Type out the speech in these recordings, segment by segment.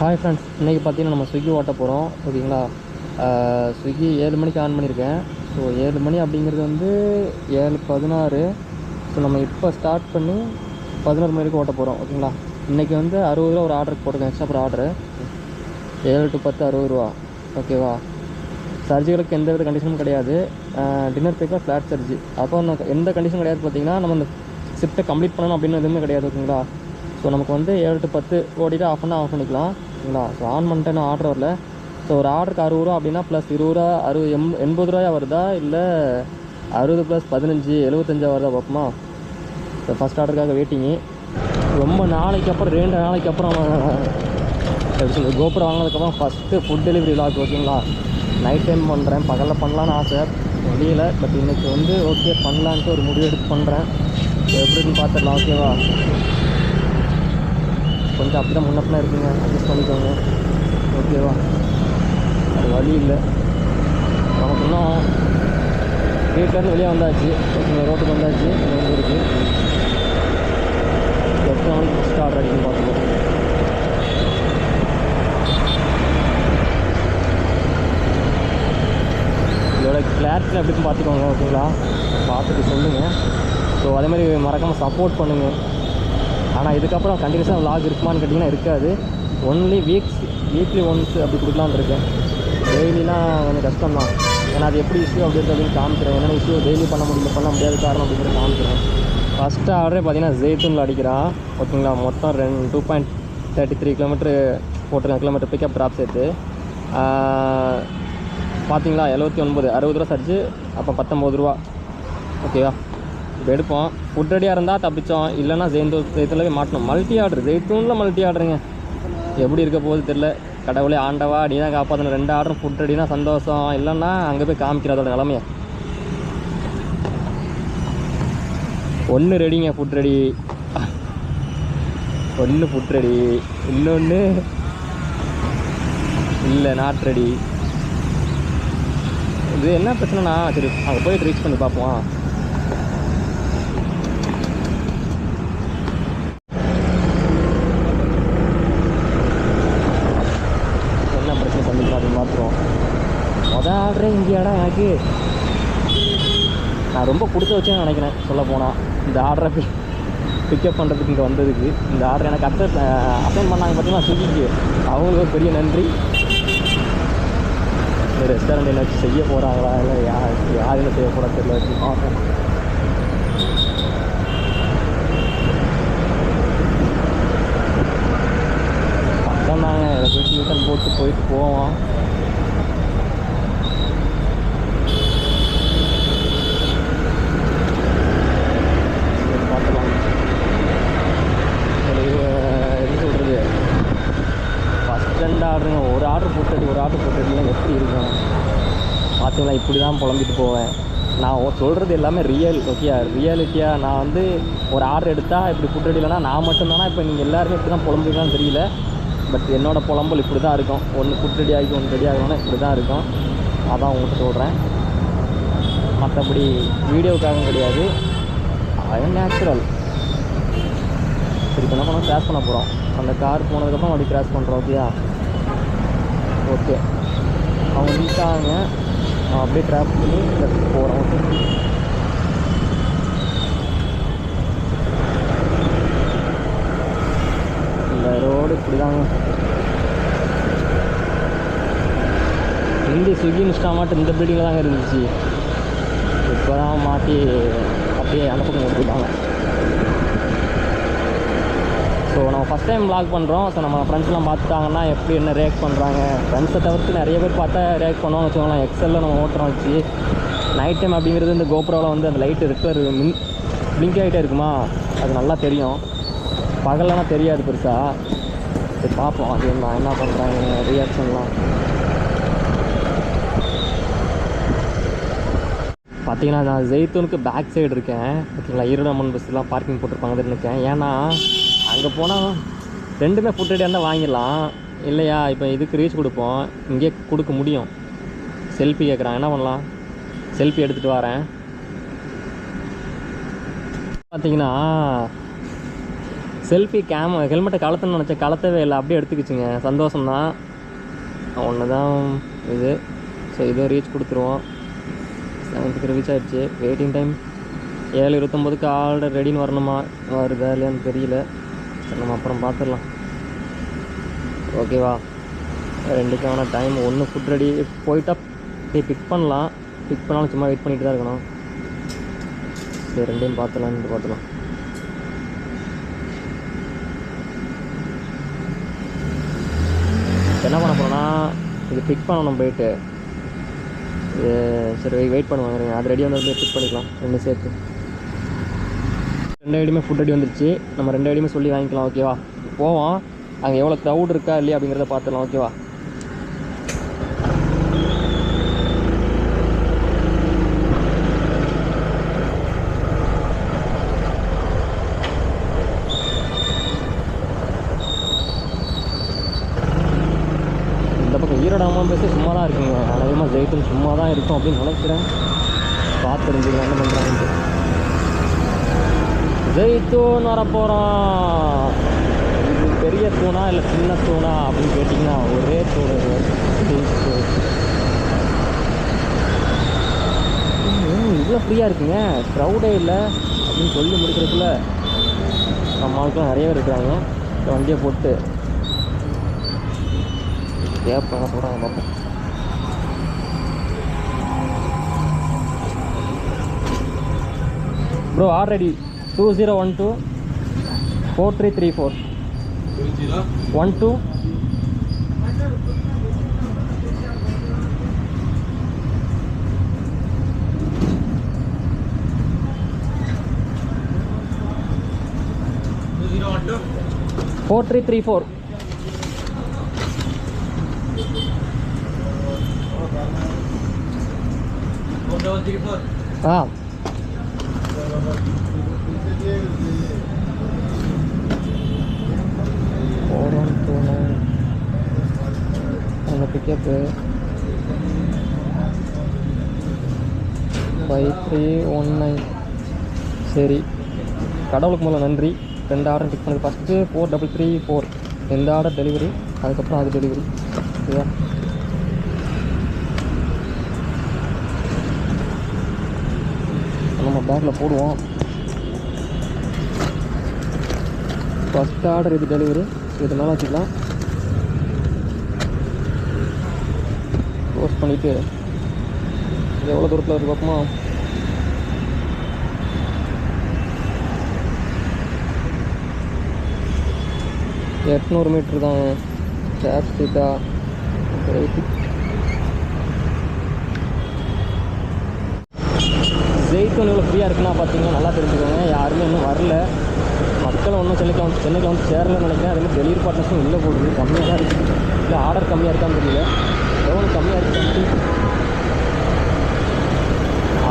Hi friends, இன்றைக்கி பார்த்தீங்கன்னா நம்ம ஸ்விக்கி ஓட்ட போகிறோம். ஓகேங்களா? ஸ்விக்கி 7 மணிக்கு ஆன் பண்ணியிருக்கேன். ஸோ 7 மணி அப்படிங்கிறது வந்து 7:16. ஸோ நம்ம இப்போ ஸ்டார்ட் பண்ணி 11 மணி வரைக்கும் ஓட்ட போகிறோம். ஓகேங்களா? இன்றைக்கி வந்து 60 ரூபா ஒரு ஆர்டருக்கு போட்டிருக்கேன். எக்ஸ்ட்ரா ஒரு ஆர்டரு 7 to 10 60 ரூபா. ஓகேவா? சர்ஜிகளுக்கு எந்த வித கண்டிஷனும் கிடையாது. டின்னர் பேக்கில் ஃப்ளாட் சர்ஜி. அப்போ எந்த கண்டிஷனும் கிடையாது. பார்த்தீங்கன்னா நம்ம இந்த ஷிஃப்ட்டை கம்ப்ளீட் பண்ணணும் அப்படின்னு எதுவுமே கிடையாது. ஓகேங்களா? ஸோ நமக்கு வந்து 7 to 10 ஓடிட்டு ஆஃப் பண்ணால் ஆஃப் பண்ணிக்கலாம். ஓகேங்களா? ஸோ ஆன் பண்ணிட்டேன்னு ஆர்டர் வரல. ஸோ ஒரு ஆர்டருக்கு 60 ரூபா அப்படின்னா ப்ளஸ் 20 ரூபா 80 ரூபாயா வருதா, இல்லை 60 + 15 75 வருதா பார்ப்போமா? ஸோ ஃபஸ்ட் ஆர்டருக்காக வெயிட்டிங்கு. ரொம்ப நாளைக்கு அப்புறம் 2 நாளைக்கு அப்புறம் எப்படி சொல்கிறது, கோபுரம் வாங்கினதுக்கப்புறம் ஃபஸ்ட்டு ஃபுட் டெலிவரி விலாக். ஓகேங்களா? நைட் டைம் பண்ணுறேன், பகலில் பண்ணலான்னு ஆசை, முடியல. பட் இன்றைக்கி வந்து ஓகே பண்ணலான்ட்டு ஒரு முடிவு எடுத்து பண்ணுறேன். எப்படின்னு பார்த்துடலாம். ஓகேவா? கொஞ்சம் அப்படி தான் முன்னப்பினா இருக்குங்க, அட்ஜஸ்ட் பண்ணிக்கோங்க. ஓகேவா? அது வழி இல்லை. நமக்கு இன்னும் வீட்டிலேருந்து வெளியே வந்தாச்சு. ஓகேங்க, ரோட்டுக்கு வந்தாச்சு. வந்து இருக்குது 8 நாளைக்கு ஃபஸ்ட்டு ஆர்டர் அடிக்கணும் பார்த்துக்கோங்க. இதோட கிளாரிட்டி எப்படின்னு பார்த்துக்கோங்க. ஓகேங்களா? பார்த்துட்டு சொல்லுங்கள். ஸோ அதேமாதிரி மறக்காமல் சப்போர்ட் பண்ணுங்கள். ஆனால் இதுக்கப்புறம் கண்டினியூஸாக விலாக் இருக்குமான்னு கேட்டிங்கன்னா இருக்காது. ஒன்லி வீக்லி ஒன்ஸ் அப்படி கொடுக்கலான்னு இருக்கேன். டெய்லிலாம் கொஞ்சம் கஷ்டம் தான். ஏன்னா அது எப்படி இஷ்யூ அப்படின்னு காமிக்கிறேன். என்னென்ன இஷ்யூ டெய்லி பண்ண முடியாத காரணம் அப்படிங்கிறத காமிக்கிறேன். ஃபஸ்ட்டு ஆர்டரே பார்த்தீங்கன்னா ஜெய்தூனில் அடிக்கிறான். ஓகேங்களா? மொத்தம் 2.33 கிலோமீட்டர் போட்டிருக்கேன். கிலோமீட்டர் பிக்கப் ட்ராப் சேர்த்து பார்த்தீங்களா? 79 60 ரூபா சர்ஜு, அப்போ 19 ரூபா. ஓகேவா? இப்போ எடுப்போம். ஃபுட் ரெடியாக இருந்தால் தப்பிச்சோம், இல்லைனா ஜெய்தூன்லேயே மாட்டணும். மல்டி ஆர்டர், ஜெய்தூனில் மல்டி ஆர்டருங்க. எப்படி இருக்க போகுது தெரில. கடவுளே ஆண்டவா, நீ தான் காப்பாற்றணும். 2 ஆர்டரும் ஃபுட் ரெடினா சந்தோஷம், இல்லைன்னா அங்கே போய் காமிக்கிறதோட நிலமையை. 1 ரெடிங்க, ஃபுட் ரெடி. 1 ஃபுட் ரெடி, இன்னொன்று இல்லை நாட் ரெடி. இது என்ன பிரச்சனைனா, சரி அங்கே போய் ரீச் பண்ணி பார்ப்போம். என்ன பிரச்சனை பண்ணிக்கலாம் அப்படின்னு பார்த்துருவோம். மொதல் ஆர்டரே இங்கேயாடா எனக்கு. நான் ரொம்ப கொடுத்து வச்சேன்னு நினைக்கிறேன் சொல்ல போனால். இந்த ஆர்டரை பிக்கப் பண்ணுறதுக்கு இங்கே வந்ததுக்கு, இந்த ஆர்டர் எனக்கு அசைன் பண்ணாங்க பார்த்தீங்கன்னா ஸ்விக்கிக்கு. அவங்களுக்கு ஒரு பெரிய நன்றி. ரெஸ்டாரண்ட் என்ன வச்சு செய்ய போகிறாங்களா, இல்லை யார் என்ன செய்ய போகிறா தெரியல. வச்சு பார்ப்போம். பக்கம் தாங்க, இதை போய் டியூஷன் போயிட்டு போவோம். பார்த்துக்கலாம். எப்படி சொல்கிறது, ஃபஸ்ட் 2 ஆர்டருங்க. ஒரு ஆர்டர் போட்டுலாம் எப்படி இருக்கும் பார்த்தீங்களா? இப்படி தான் புலம்பிட்டு போவேன். நான் சொல்கிறது எல்லாமே ரியல். ஓகே, ரியாலிட்டியாக நான் வந்து ஒரு ஆர்டர் எடுத்தால் இப்படி ஃபுட் ரெடி இல்லைனா நான் மட்டும்தானா? இப்போ நீங்கள் எல்லாருமே இப்படி தான் புலம்புறீங்களான்னு தெரியல. பட் என்னோடய புலம்பல் இப்படி தான் இருக்கும். ஒன்று ஃபுட் ரெடி ஆகி 1 ரெடி ஆகணும்னா இப்படி தான் இருக்கும். அதான் உங்கள்கிட்ட சொல்கிறேன். மற்றபடி வீடியோவுக்காகவும் கிடையாது, அது நேச்சுரல். சரி, இப்போ என்ன பண்ணோம், கிராஸ் பண்ண போகிறோம். அந்த கார் போனதுக்கப்புறம் அப்படி கிராஸ் பண்ணுறோம். ஓகே அவங்க ரீச்சாங்க. நான் அப்படியே ட்ராப் பண்ணி போகிறோம். ஓகே, இந்த ரோடு இப்படி தாங்க. ஹிந்தி ஸ்விக்கி இன்ஸ்டாமார்ட் இந்த பில்டிங்கில் தாங்க இருந்துச்சு. இப்போ தான் மாட்டி அப்படியே அந்த பக்கம் கொடுத்துருக்காங்க. ஸோ நம்ம ஃபஸ்ட் டைம் விலாக் பண்ணுறோம். ஸோ நம்ம ஃப்ரெண்ட்ஸ்லாம் பார்த்துட்டாங்கன்னா எப்படி என்ன ரியாக்ட் பண்ணுறாங்க. ஃப்ரெண்ட்ஸை தவிர்த்து நிறைய பேர் பார்த்தா ரியாக்ட் பண்ணுவாங்க வச்சுக்கோங்களேன். எக்ஸலில் நம்ம ஓட்டுறோம் வச்சு. நைட் டைம் அப்படிங்கிறது இந்த கோப்ரோவில் வந்து அந்த லைட்டு ரெட் பிளிங்க் ஆகிட்டே இருக்குமா, அது நல்லா தெரியும். பகலெலாம் தெரியாது பெருசாக. சரி பார்ப்போம் அது என்ன பண்ணுறாங்க ரியாக்ஷன்லாம். பார்த்தீங்கன்னா நான் ஜெய்தூனுக்கு பேக் சைடு இருக்கேன். ஓகேங்களா? ஈரோடு பஸ்லாம் பார்க்கிங் போட்டிருப்பாங்க இருக்கேன். ஏன்னா அங்கே போனால் 2மே ஃபுட் ரெடியாக இருந்தால் வாங்கிடலாம் இல்லையா? இப்போ இதுக்கு ரீச் கொடுப்போம், இங்கே கொடுக்க முடியும். செல்ஃபி கேட்குறான், என்ன பண்ணலாம்? செல்ஃபி எடுத்துகிட்டு வரேன். பார்த்தீங்கன்னா செல்ஃபி ஹெல்மெட்டை கலத்தணும்னு நினச்சேன், கலத்தவே இல்லை, அப்படியே எடுத்துக்கிச்சுங்க. சந்தோஷம்தான். ஒன்று தான் இது. ஸோ இதுவும் ரீச் கொடுத்துருவோம். 7க்கு ரீச் ஆகிடுச்சு. வெயிட்டிங் டைம் 7:29க்கு ஆர்டர் ரெடின்னு வரணுமா, வருதா இல்லையான்னு தெரியல. சரி நம்ம அப்புறம் பார்த்துடலாம். ஓகேவா, 2க்கான டைம். ஒன்று ஃபுட் ரெடி போயிட்டா பிக் பண்ணலாம். பிக் பண்ணாலும் சும்மா வெயிட் பண்ணிட்டு தான் இருக்கணும். சரி 2யும் பார்த்துலாம். என்ன பண்ண போகிறோன்னா, இது பிக் பண்ணணும் போயிட்டு. சரி வெயிட் பண்ணுவாங்க, அது ரெடி வந்து பிக் பண்ணிக்கலாம் 2 சேர்த்து. 2 ஐடியுமே ஃபுட் ரெடி வந்துருச்சு. நம்ம 2 ஐடியுமே சொல்லி வாங்கிக்கலாம். ஓகேவா, போவோம். அங்கே எவ்வளோ க்ரௌட் இருக்கா இல்லையா அப்படிங்கிறத பார்த்துக்கலாம். ஓகேவா, ஈரோடாமல் பேசி சும்மா தான் இருக்குங்க. அதிகமாக ஜெயித்தும் சும்மா தான் இருக்கும் அப்படின்னு நினைக்கிறேன். பார்த்து தெரிஞ்சுக்கலாம் என்ன பண்ணுறாங்க. ஜெயித்தூன் வரப்போகிறோம். இது பெரிய தூணா இல்லை சின்ன தூணா அப்படின்னு கேட்டிங்கன்னா ஒரே தூண். இவ்வளோ ஃப்ரீயாக இருக்குங்க, க்ரௌடே இல்லை அப்படின்னு சொல்லி முடிக்கிறதுக்குள்ள நம்ம ஆளுக்கெல்லாம் நிறைய பேர் இருக்கிறாங்க. வண்டியை போட்டு கேட்பாங்க சொல்கிறாங்க பார்ப்போம். Bro already 2012 4334 12 4334. ஆ அந்த பிக்கப்பு 5319. சரி, கடவுளுக்கு முதல்ல நன்றி. 2 ஆர்டர் பிக் பண்ணது. ஃபஸ்ட்டு 4334 இந்த ஆர்டர் டெலிவரி, அதுக்கப்புறம் அது டெலிவரி. சரியா, நம்ம பேக்கில் போடுவோம். ஃபஸ்ட் ஆர்டர் இது டெலிவரி, இது மேலே வச்சுக்கலாம். க்ளோஸ் பண்ணிவிட்டு இது எவ்வளோ தூரத்தில் இருக்குது பார்ப்போமா. எட்நூறு மீட்ரு தான். கேப் சீட்டா ஜெயித்தூன் இவ்வளோ ஃப்ரீயாக இருக்குன்னா பார்த்தீங்கன்னா நல்லா தெரிஞ்சுக்கோங்க. யாருமே இன்னும் வரல, மக்களும் ஒன்றும் சென்னைக்கு வந்து சேரலன்னு நினைக்கிறேன். அதே மாதிரி டெலிவரி பார்ட்னர்ஸும் இல்லை போடுது, கம்மியாக தான் இருக்குது. இல்லை ஆர்டர் கம்மியாக இருக்கான்னு தெரியல, எவ்வளோ கம்மியாக இருக்குது.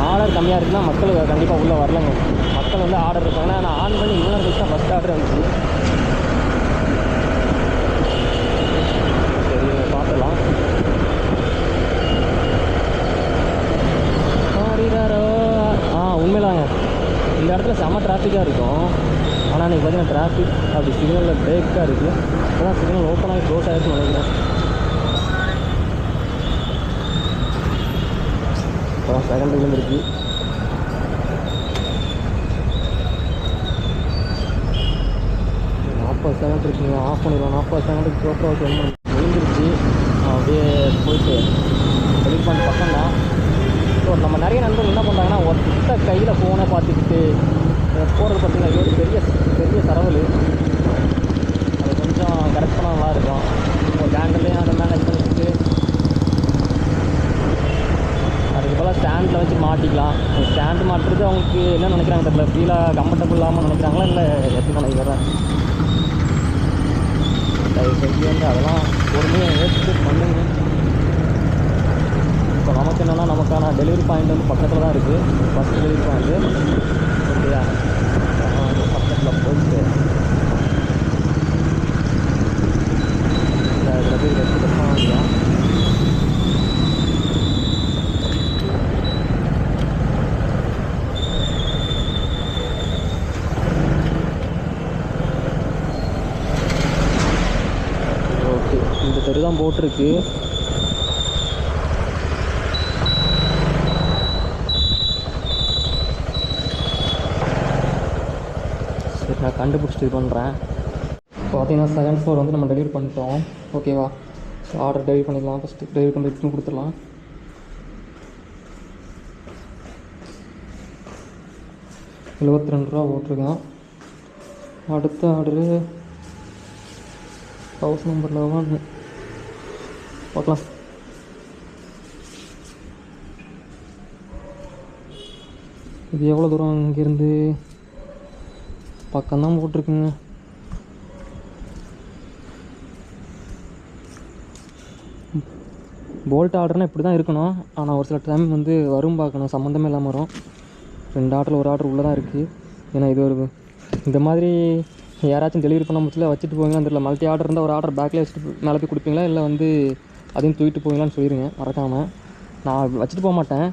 ஆர்டர் கம்மியாக இருக்குன்னா மக்கள் கண்டிப்பாக உள்ளே வரலங்க. மக்கள் வந்து ஆர்டர் இருப்பாங்க. நான் ஆன் பண்ணி இவ்வளோ கழிச்சு தான் ஃபஸ்ட் ஆர்டர் வந்துச்சு. சரி பார்த்துலாம். உண்மையிலாங்க இந்த இடத்துல செம்ம டிராஃபிக்காக இருக்கும். ஆனால் இன்றைக்கி பார்த்தீங்கன்னா டிராஃபிக் அப்படி சிக்னலில் பிரேக்காக இருக்குது. அதான் சிக்னல் ஓப்பன் ஆகி க்ளோஸ் ஆகிடுச்சுன்னு நினைக்கிறேன். இப்போ செகண்ட் விழுந்துருக்கு. செகண்ட் இருக்குங்க, ஆஃப் பண்ணிடுவோம். 40 செகண்டுக்கு சோப்பா வச்சு விழுந்துருச்சு. அப்படியே போயிட்டு டெலிட் பண்ண பக்கம் தான். ஸோ நம்ம நிறைய நண்பர்கள் என்ன பண்ணுறாங்கன்னா, ஒத்த கையில் ஃபோனை பார்த்துக்கிட்டு போகிறது பார்த்திங்கன்னா இது ஒரு பெரிய பெரிய சரவல். அது கொஞ்சம் கரெக்ட் பண்ணால் நல்லாயிருக்கும். இப்போ கேண்டல்லையும் அதை மேனேஜ் பண்ணிக்கிட்டு அதுக்கு போல் ஸ்டாண்டில் வச்சு மாட்டிக்கலாம். ஸ்டாண்டு மாட்டுறது அவங்களுக்கு என்ன நினைக்கிறாங்க தெரியல, ஃபீலாக கம்ஃபர்டபுள் இல்லாமல் நினைக்கிறாங்களா இல்லை எப்படி நினைக்கிறேன். தயவுசெய்து வந்து அதெல்லாம் பொறுமையாக ஏற்று பண்ணுங்க. இப்போ நமக்கு என்னென்னா, நமக்கான டெலிவரி பாயிண்ட் வந்து பக்கத்தில் தான் இருக்குது. ஃபஸ்ட்டு டெலிவரி பாயிண்ட்டு ஓகேயா, பக்கத்தில் போயிட்டு இதில் போய் எடுத்துகிட்டு வாங்கிக்கலாம். இந்த தெரு தான் போட்டிருக்கு. சரி, நான் கண்டுபிடிச்சிட்டு இது பண்ணுறேன். இப்போ பார்த்தீங்கன்னா செகண்ட் ஃப்ளோர் வந்து நம்ம டெலிவரி பண்ணிட்டோம். ஓகேவா? ஸோ ஆர்டர் டெலிவரி பண்ணிக்கலாம். ஃபஸ்ட்டு டெலிவரி கம்ப்ளீட் கொடுத்துடலாம். ₹72 போட்டிருக்கேன். அடுத்த ஆர்டரு ஹவுஸ் நம்பர் 11 பார்க்கலாம். இது எவ்வளோ தூரம் இங்கேருந்து? பக்கம்தான் போட்டிருக்குங்க. போல்ட் ஆர்டர்னால் இப்படி தான் இருக்கணும். ஆனால் ஒரு சில டைம் வந்து வரும் பார்க்கணும், சம்மந்தமே இல்லாமல் வரும். 2 ஆர்டரில் ஒரு ஆர்டர் உள்ளே தான் இருக்குது. ஏன்னா இது ஒரு இந்த மாதிரி யாராச்சும் டெலிவரி பண்ண முடியல வச்சுட்டு போவீங்களான்னு தெரியல. மல்டி ஆர்டர் இருந்தால் ஒரு ஆர்டர் பேக்கில் வச்சுட்டு மேலே போய் கொடுப்பீங்களா, இல்லை வந்து அதையும் தூக்கிட்டு போவீங்களான்னு சொல்லிடுங்க மறக்காமல். நான் வச்சுட்டு போக மாட்டேன்.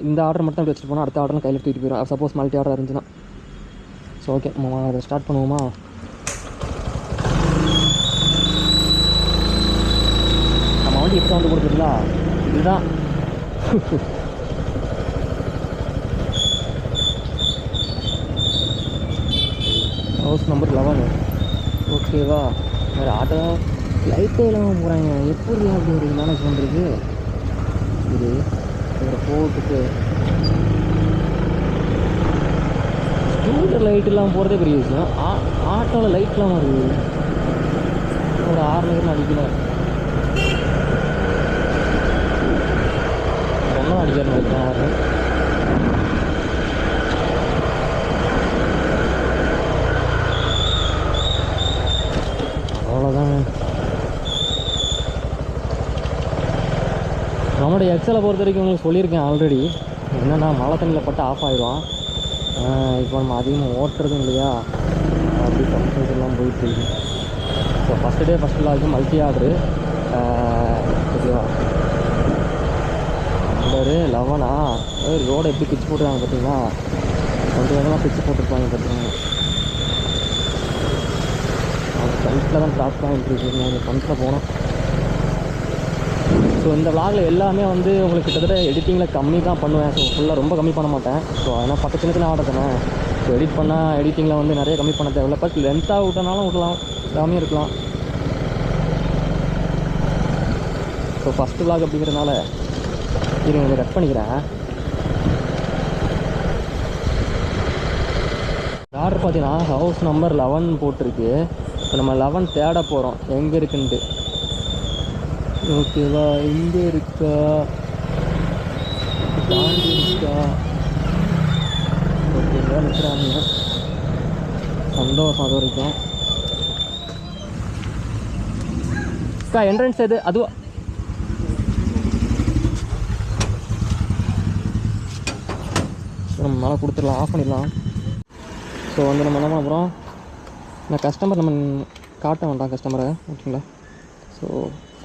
இந்த ஆர்டர் மட்டும் அப்படி வச்சுட்டு போனால் அடுத்த ஆர்டர் கையில் தூக்கிட்டு போயிடும். சப்போஸ் மல்டி ஆர்டர் இருந்துச்சுன்னா. ஸோ ஓகே, நம்ம அதை ஸ்டார்ட் பண்ணுவோமா? நம்ம வண்டி இப்போ வந்து கொடுத்துருங்களா? இதுதான் ஹவுஸ் நம்பர் 11. ஓகேவா? வேறு ஆட்டோ லைட்டே இல்லாமல் போகிறாங்க. எப்படி அப்படி ஒரு மேனேஜ் பண்ணுறது? இது இதில் போட்டுட்டு ஸ்கூட்டர் லைட் இல்லாமல் போகிறதே பெரிய விஷயம். ஆட்டோவில் லைட் இல்லாமல் இருக்குது. ஒரு 6 நேரம் அடிக்கல, ஒன்றும் அடிக்கணும் நினைக்கிறேன். அவ்வளோதாங்க. நம்மளுடைய எக்ஸலை பொறுத்த வரைக்கும் உங்களுக்கு சொல்லியிருக்கேன் ஆல்ரெடி. என்னென்னா மழை தண்ணியில் பட்டு ஆஃப் ஆகிடும். இப்போ நம்ம அதிகமாக ஓட்டுறதும் இல்லையா, அப்படி ஃபங்க்ஷன்ஸ் எல்லாம் போயிட்டுருக்கு. ஸோ ஃபஸ்ட்டு டே ஃபஸ்ட் லாக்கு மல்டி ஆர்டரு. ஓகேவா? நம்பரு 11. ரோடை எப்படி பிச்சு போட்டுருக்காங்க பார்த்தீங்களா? கொஞ்சம் கொஞ்சமாக பிச்சு போட்டுருப்பாங்க பார்த்தீங்கன்னா. அவங்க ஃப்ரண்ட்டில் தான் ட்ராப் பாயிண்ட் இருக்குது. அந்த ஃப்ரண்ட்டில் போனோம். ஸோ இந்த விளாகில் எல்லாமே வந்து உங்களுக்கு கிட்டத்தட்ட எடிட்டிங்கில் கம்மி தான் பண்ணுவேன். ஸோ ஃபுல்லாக ரொம்ப கம்மி பண்ண மாட்டேன். ஸோ அதனால் சின்ன சின்ன ஆர்டர் தானே. ஸோ எடிட் பண்ணால் எடிட்டிங்கில் வந்து நிறைய கம்மி பண்ண தேவையில்ல. பட் லென்த்தாக விட்டனாலும் விடலாம், எல்லாமே இருக்கலாம். ஸோ ஃபஸ்ட்டு விளாக் அப்படிங்கிறதுனால இருங்க இதை கட் பண்ணிக்கிறேன். ஆர்டர் பார்த்தீங்கன்னா ஹவுஸ் நம்பர் 11 போட்டிருக்கு. இப்போ நம்ம 11 தேட போகிறோம் எங்கே இருக்குன்ட்டு. ஓகேவா? இங்கே இருக்கா, தாண்டி இருக்கா? ஓகேவா? நிற்கிறாங்க. சந்தோஷம். அது வரைக்கும் என்ட்ரன்ஸ் எது? அதுவா? நம்ம மேலே கொடுத்துடலாம், ஆஃப் பண்ணிடலாம். ஸோ வந்து நம்ம என்ன பண்ண போகிறோம், நான் கஸ்டமர் நம்ம காட்ட வேண்டாம் கஸ்டமரை. ஓகேங்களா? ஸோ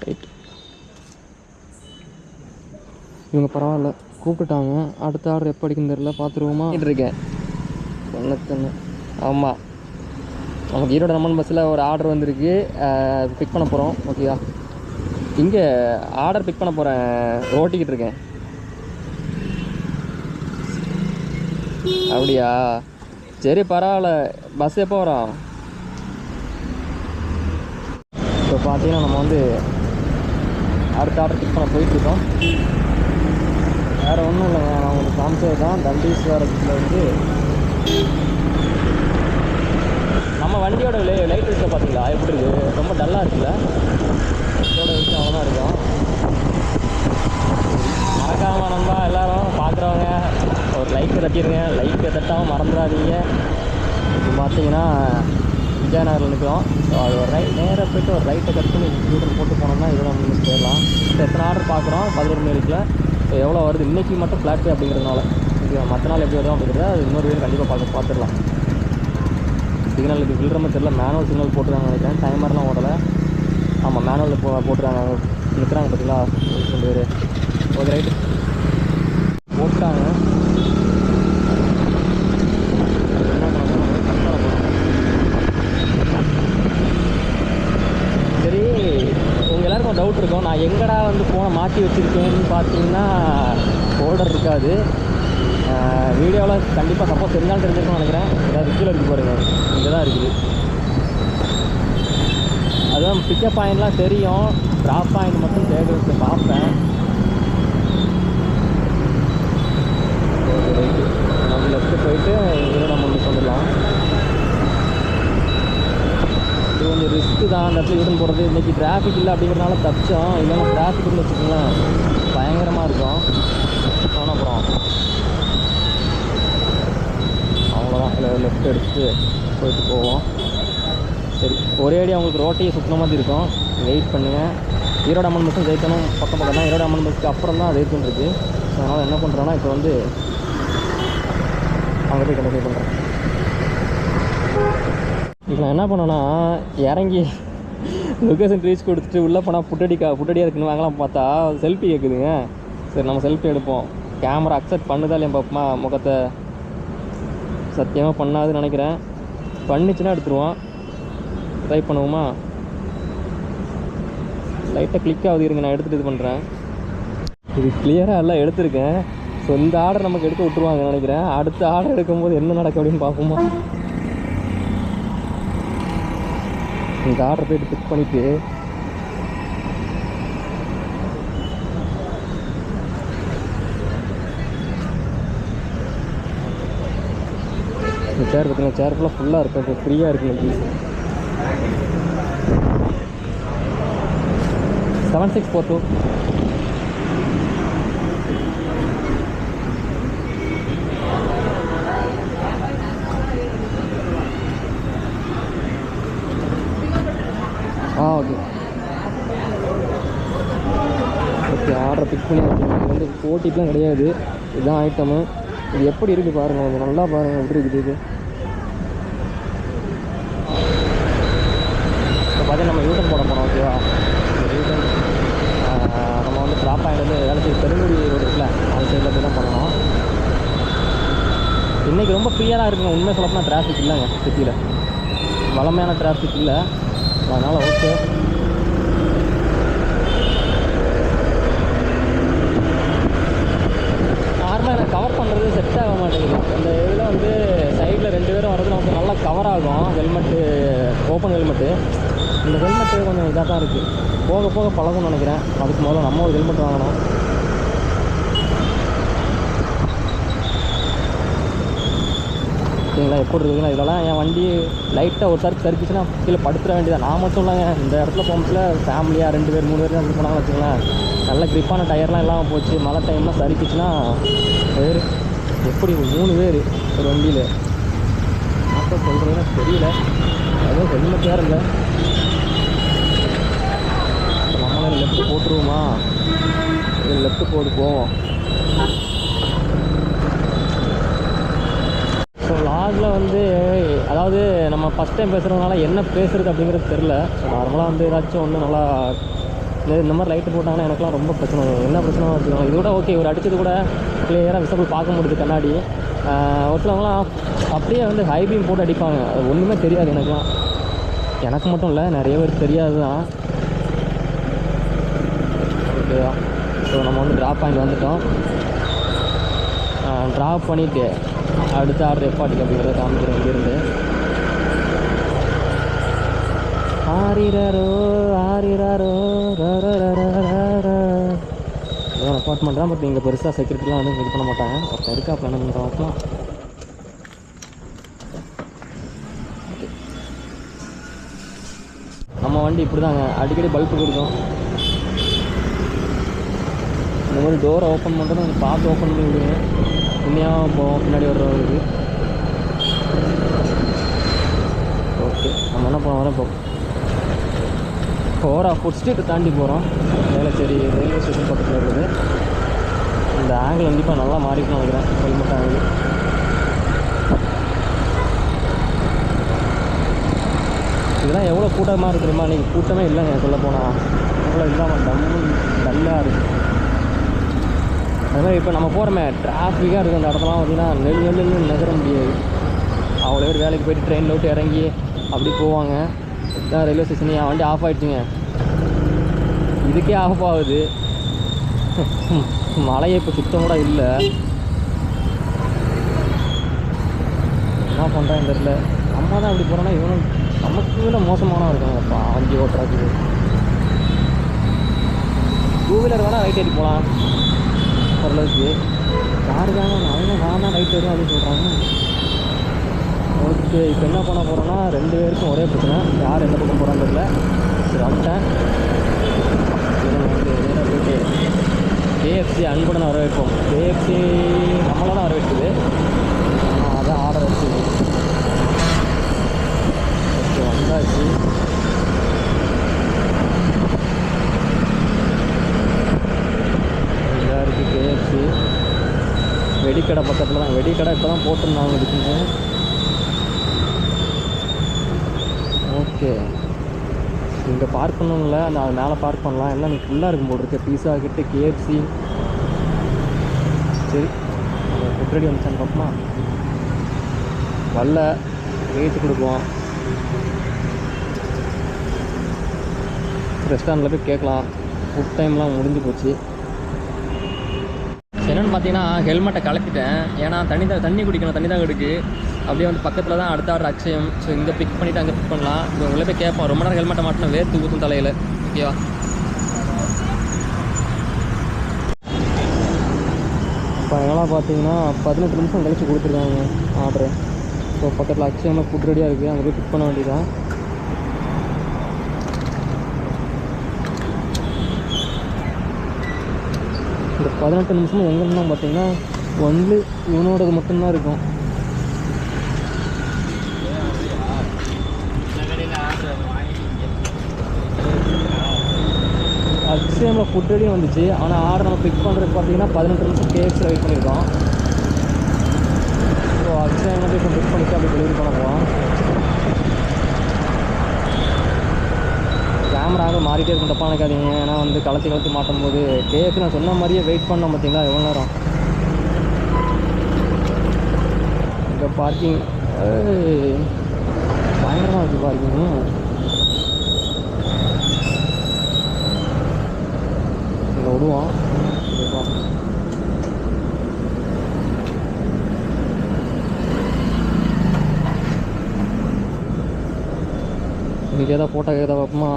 ரைட், இவங்க பரவாயில்ல கூப்பிட்டுட்டாங்க. அடுத்த ஆர்டர் எப்போ அடிக்குன்னு தெரியல, பார்த்துருவோமா இருக்கேன். ஒன்று ஆமாம், நமக்கு ஈரோடு நம்மன் பஸ்ஸில் ஒரு ஆர்டர் வந்திருக்கு. பிக் பண்ண போகிறோம். ஓகேயா? இங்கே ஆர்டர் பிக் பண்ண போகிறேன், ஓட்டிக்கிட்டு இருக்கேன். அப்படியா? சரி பரவாயில்ல. பஸ் எப்போ வரோம்? இப்போ பார்த்தீங்கன்னா நம்ம வந்து அடுத்த ஆர்டர் பிக் பண்ண போயிட்டுருக்கோம். வேறு ஒன்றும் இல்லைங்க, நான் உங்களுக்கு காமிச்சது தான். தண்டீஸ்வரத்தில் வந்து நம்ம வண்டியோட லைட் இருக்குது பார்த்தீங்களா, எப்படி இருக்குது? ரொம்ப டல்லாக இருக்குல்ல? இதோட விஷயம் அவ்வளோதான் இருக்கும். மறக்காமல் நண்பா எல்லோரும் பார்க்குறவங்க ஒரு லைக்கை தட்டிடுங்க. லைக்கை தட்டாமல் மறந்துடாதீங்க. இப்போ பார்த்தீங்கன்னா விஜயநகரில் நிற்கிறோம். ஸோ அது ஒரு நேராக போய்ட்டு ஒரு ரைட்டை கட் பண்ணி ஸ்கூட்டர் போட்டு போனோம்னா இதோட நம்ம போயிடலாம். இப்போ எத்தனை ஆர்டர் பார்க்குறோம்? 11 மணிக்குள்ள. ஸோ எவ்வளோ வருது? இன்றைக்கி மட்டும் ஃப்ளாட் பே அப்படிங்கிறதுனால. ஓகே, மற்ற நாள் எப்படி வரும் அப்படிங்கிறத அது இன்னொரு வீடு கண்டிப்பாக பார்த்துடலாம். சிக்னல் இது விழுற மாதிரி தெரியல. மேனுவல் சிக்னல் போட்டுருக்காங்க நினைக்கிறேன். டைமர்லாம் ஓடலை. ஆமாம், மேனுவலில் போட்டுருக்காங்க. நிற்கிறாங்க பார்த்தீங்களா 2 பேர். ஓகே ரைட்டு போட்டாங்க. சரி, டவுட் இருக்கும். நான் எங்கடா வந்து ஃபோனை மாட்டி வச்சுருக்கேன்னு பார்த்தீங்கன்னா ஹோல்டர் இருக்காது. வீடியோவில் கண்டிப்பாக சப்போஸ் தெரிஞ்சாலும் தெரிஞ்சிருக்கும்னு நினைக்கிறேன். ஏதாவது கீழே இருக்குது பாருங்கள், இங்கே தான் இருக்குது. அதுவும் பிக்கப் பாயிண்ட்லாம் தெரியும், ட்ராப் பாயிண்ட் மட்டும் தேடி பார்ப்பேன். ரைட்டு நம்ம லெஃப்ட்டு போயிட்டு இதோட முன்னுக்கு வந்துடலாம். இது கொஞ்சம் ரிஸ்க்கு தான் அந்த இடத்துல யூட்டன் போடுறது. இன்றைக்கி டிராஃபிக் இல்லை அப்படிங்கிறனால தப்பிச்சோம். இல்லைன்னா டிராஃபிக்னு வச்சுக்கோங்களேன் பயங்கரமாக இருக்கும். ஆனால் அப்புறம் அவ்வளோதான், இல்லை லெஃப்ட் எடுத்துட்டு போயிட்டு போவோம். சரி, ஒரே அடி அவங்களுக்கு ரோட்டையே சுற்றின மாதிரி இருக்கும். வெயிட் பண்ணுங்கள். ஈரோடு அம்மன் பஸ்ஸும் ஜெயிக்கணும் பக்கம் பக்கம் தான். ஈரோடு அம்மன் பஸ்ஸுக்கு அப்புறம் தான் ஜெயிக்கணும் இருக்குது. ஸோ அதனால் என்ன பண்ணுறோன்னா இப்போ வந்து அங்கே போய் கண்டிப்பாக பண்ணுறேன். இப்போ நான் என்ன பண்ணேன்னா இறங்கி லொக்கேஷன் ரீச் கொடுத்துட்டு உள்ளே போனால் புட்டடியாக இருக்குன்னு வாங்கலாம் பார்த்தா செல்ஃபி கேட்குதுங்க. சரி நம்ம செல்ஃபி எடுப்போம். கேமரா அக்செப்ட் பண்ணுதா இல்லையா பார்ப்போமா. முகத்தை சத்தியமாக பண்ணாதுன்னு நினைக்கிறேன். பண்ணிச்சுன்னா எடுத்துருவோம். ட்ரை பண்ணுவோமா. லைட்டாக கிளிக் ஆகுது, இருங்க நான் எடுத்துகிட்டு இது பண்ணுறேன். இது கிளியராக எல்லாம் எடுத்திருக்கேன். ஸோ இந்த ஆர்டர் நமக்கு எடுக்க விட்டுருவாங்க நினைக்கிறேன். அடுத்த ஆர்டர் எடுக்கும்போது என்ன நடக்கும் அப்படின்னு பார்ப்போமா. இந்த ஆர்டர் போய்ட்டு பிக் பண்ணிவிட்டு இந்த சேர் பார்த்தீங்கன்னா சேர் ஃபுல்லாக இருக்கும். இப்போ ஃப்ரீயாக இருக்குது இன்னைக்கு. 7642 ஓகே ஓகே ஆர்டர் பிக் பண்ணி இது வந்து ஓடிபிலாம் கிடையாது. இதுதான் ஐட்டமு. இது எப்படி இருக்குது பாருங்கள், கொஞ்சம் நல்லா பாருங்கள் எப்படி இருக்குது. இது இப்போ பார்த்தீங்கன்னா நம்ம யூட்டன் போட போகிறோம். ஓகேவா, யூட்டன் நம்ம வந்து ட்ராப் பாயிண்ட் வந்து வேலை செய்ய பெருங்குடி ரோடு இருக்குல்ல, அந்த சைடில் போய் தான் பண்ணணும். இன்றைக்கி ரொம்ப ஃப்ரீயாக தான் இருக்குங்க. உண்மை சொல்லப்போனால் டிராஃபிக் இல்லைங்க சிட்டியில், வளமையான டிராஃபிக் இல்லை. அதனால் ஓகே. நார்மலாக எனக்கு கவர் பண்ணுறது செட் ஆக மாட்டேங்குது. அந்த இதில் வந்து சைடில் 2 பேரும் வர்றது நமக்கு நல்லா கவர் ஆகும். Helmet, open helmet. இந்த ஹெல்மெட்டு கொஞ்சம் இதாக தான் இருக்குது. போக போக பழகும்னு நினைக்கிறேன். அதுக்கு முதல்ல நம்ம ஒரு ஹெல்மெட் வாங்கணும். ஓகேங்களா, எப்படி இருக்குதுங்களா. இதெல்லாம் என் வண்டி லைட்டாக ஒரு சறுக்குச்சுன்னா கீழே படுத்துட வேண்டியதான். நான் மட்டும் இல்லைங்க, இந்த இடத்துல போகும்போது ஃபேமிலியாக 2 பேர் 3 பேர் தான் போனாங்க வச்சுக்கலாம். நல்ல க்ரிப்பான டயர்லாம் இல்லாமல் போச்சு. மழை டைம்லாம் சறுக்குச்சுன்னா வேறு எப்படி 3 பேர் ஒரு வண்டியில் அப்போ சொல்கிறதுன்னா தெரியல. அதுவும் ஹெல்மெட் வேறு இல்லை. நம்மளும் லெஃப்ட்டு போட்டுருவோமா, லெஃப்ட்டு போட்டு போவோம். ஸோ வ்ளாகில் வந்து அதாவது நம்ம ஃபஸ்ட் டைம் பேசுகிறதுனால என்ன பேசுகிறது அப்படிங்கிறது தெரில. ஸோ நார்மலாக வந்து ஏதாச்சும் ஒன்று நல்லா இந்த மாதிரி லைட்டு போட்டாங்கன்னா எனக்குலாம் ரொம்ப பிரச்சனை வரும். என்ன பிரச்சனை வச்சுக்கோங்க, இது கூட ஓகே, ஒரு அடித்தது கூட கிளியராக விசபிள் பார்க்க முடியுது கண்ணாடி. ஒரு சிலவங்களாம் அப்படியே வந்து ஹை பீம் போட்டு அடிப்பாங்க. அது ஒன்றுமே தெரியாது எனக்குலாம். எனக்கு மட்டும் இல்லை, நிறைய பேருக்கு தெரியாது தான். ஓகேவா, ஸோ நம்ம வந்து ட்ராப் பாயிண்ட் வந்துட்டோம். ட்ராப் பண்ணிவிட்டு அடுத்த ஆர்டர் எப்போ அடிக்க அப்படிங்கிறத காமிக்கிறேன். இங்கேருந்து ஆரிரோ ஆரிரோ அப்பார்ட்மெண்ட் தான். பட் இங்கே பெருசாக செக்யூரிட்டிலாம் வந்து இது பண்ண மாட்டாங்க. ஒருத்தர் இருக்கா அப்போ என்ன பண்ணுறோம். நம்ம வண்டி இப்படி தாங்க அடிக்கடி பல்பு கொடுக்கும். இந்த மாதிரி டோரை ஓப்பன் பண்ணுறது கொஞ்சம் பார்த்து ஓப்பன் பண்ணி விடுங்க. உண்மையாக போவோம் பின்னாடி வர்றவங்களுக்கு. ஓகே, நம்ம என்ன பண்ண வரோம் இப்போ ஓவரா ஃபுட் ஸ்ட்ரீட்டை தாண்டி போகிறோம். வேளச்சேரி ரயில்வே ஸ்டேஷன் பக்கத்தில் இருக்குது. இந்த ஆங்கிள் கண்டிப்பாக நல்லா மாறிக்கணும்னு நினைக்கிறேன். ஹெல்மெட் ஆங்கிள் இதெல்லாம் எவ்வளோ கூட்டமாக இருக்குமா. நீங்கள் கூட்டமே இல்லைங்க சொல்ல போனால். எவ்வளோ இல்லாமல் டல்லாக இருக்குது. அது மாதிரி இப்போ நம்ம போகிறோமே டிராஃபிக்காக இருக்குது. அந்த இடத்துலாம் பார்த்திங்கன்னா நெல்லு நகர முடியாது. அவ்வளோ பேர் வேலைக்கு போய்ட்டு ட்ரெயினில் விட்டு இறங்கி அப்படி போவாங்க. இதான் ரயில்வே ஸ்டேஷன். என் வண்டி ஆஃப் ஆகிடுச்சுங்க. இதுக்கே ஆஃப் ஆகுது. மழையை இப்போ சுத்தம் கூட இல்லை. என்ன பண்ணுறான்னு தெரியல. நம்ம தான் இப்படி போகிறோன்னா இவனும் நமக்கு விட மோசமானவன் இருக்காங்கப்பா வண்டி ஓட்டுறதுக்கு. டூ வீலர் வேணால் ரைட் ஏறி போகலாம் ஓரளவுக்கு. கார் தானே அவங்க நான் தான் ரைட் ஏறும் அப்படின்னு சொல்கிறாங்க. ஓகே, இப்போ என்ன பண்ண போகிறோன்னா 2 பேருக்கும் ஒரே பிரச்சனை, யார் எந்த பக்கம் போகிறான்னு தெரியல. சரி வந்துட்டேன். வந்து நேராக போயிட்டு கேஎஃப்சி அன்புடன் வரவேற்போம். கேஎஃப்சி நம்மளால தான் வரவேற்குது, ஆனால் அதான் ஆர்டர் வச்சு. ஓகே வந்தாச்சு. இதாக இருக்குது கேஎஃப்சி. வெடிக்கடை பக்கத்தில் தான். வெடிக்கடை இப்போ தான் போட்டிருந்தாங்க இதுக்குங்க. ஓகே, இங்கே பார்க் பண்ணணும்ல, அந்த அது மேலே பார்க் பண்ணலாம். எல்லாம் நீ ஃபுல்லாக இருக்கும் போல் இருக்கு. பீஸா கிட்ட கேஎஃப்சி. சரி, ஃபுட் ரெடி வந்துச்சான்னு பார்ப்போமா? வரல, வெயிட் கொடுப்போம். ரெஸ்டாரண்ட்டில் போய் கேட்கலாம். ஃபுட் டைம்லாம் முடிஞ்சு போச்சு. என்னென்னு பார்த்தீங்கன்னா ஹெல்மெட்டை கலக்கிட்டேன். ஏன்னா தண்ணி குடிக்கணும், தண்ணி தான் இருக்குது. அப்படியே வந்து பக்கத்தில் தான் அடுத்த ஆர்டர் அக்ஷயம். ஸோ இங்கே பிக் பண்ணிவிட்டு அங்கே பிக் பண்ணலாம். இப்போ உள்ளே போய் கேட்போம். ரொம்ப நேரம் ஹெல்மெட்டை மாட்டினா வேர்த்து ஊற்றும் தலையில். ஓகேவா? இப்போ எல்லாம் பார்த்தீங்கன்னா 18 நிமிஷம் கழிச்சு கொடுத்துருக்காங்க ஆர்டரு. ஸோ பக்கத்தில் அக்ஷயமாக ஃபுட் ரெடியாக இருக்குது, அங்கே போய் பிக் பண்ண வேண்டியதான். இந்த 18 நிமிஷமும் எங்கன்னா பார்த்தீங்கன்னா ஒன்லி இவனோடது மட்டும்தான் இருக்கும். அக்ஷயமில் ஃபுட் ரெடியும் வந்துச்சு. ஆனால் ஆர்டர் நம்ம பிக் பண்ணுறது பார்த்தீங்கன்னா 18 நிமிஷம் கேஎஃப்சியில் வெயிட் பண்ணியிருக்கோம். ஸோ அக்ஷயமில் போய் இப்போ பிக் பண்ணிவிட்டு அப்படி டெலிவரி பண்ண போகலாம். கேமராக மாறிட்டே இருக்கும், தப்பாக நினைக்காதீங்க. ஏன்னா வந்து கலத்தி மாட்டும் போது கேஎஃப்சி நான் சொன்ன மாதிரியே வெயிட் பண்ணோம் பார்த்தீங்களா எவ்வளோ நேரம். இங்கே பார்க்கிங் பயங்கரமாக இருக்குது பார்க்கிங்கு. இங்கே விடுவோம். இன்றைக்கி ஏதாவது ஃபோட்டோ ஏதாவது பார்ப்போமா?